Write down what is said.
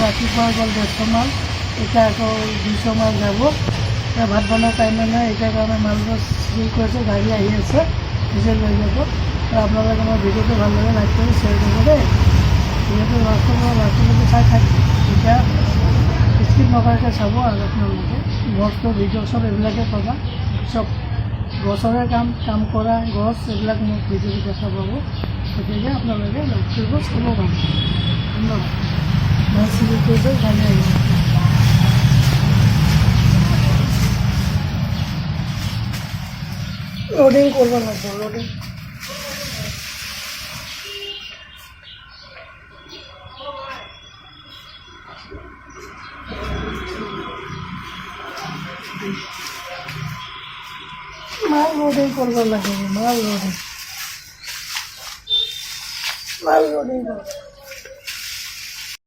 ৰাতিপুৱা গ'ল 150 মাল, এতিয়া আকৌ 200 মাল যাব। ভাত বনোৱাৰ টাইমে নাই, এতিয়া কাৰণে মালবোৰ হেৰি কৰিছে, গাড়ী আহি আছে, নিজে লৈ যাব। আপোনালোকে আমাৰ ভিডিঅ'টো ভাল লাগে লাইক কৰি শ্বেয়াৰ কৰিব দেই। যিহেতু লাষ্টলৈকে চাই থাকে, এতিয়া স্কিপ নকৰাকৈ চাব। আৰু আপোনালোকে ঘৰটো ভিডিঅ' চব এইবিলাকে পাবা, চব গছৰে কাম কৰা গছ এইবিলাক মোক ভিডিঅ'টো দেখা পাব। গতিকে আপোনালোকে লাইক কৰিব, চাব পাব। ধন্যবাদ। মই চিৰি কৰিব গাড়ী আহিছে। লোডিং কৰিব লাগিব, লোডিং। মাল লোডিং কৰিব লাগিব, মাল লোডিং কৰিব।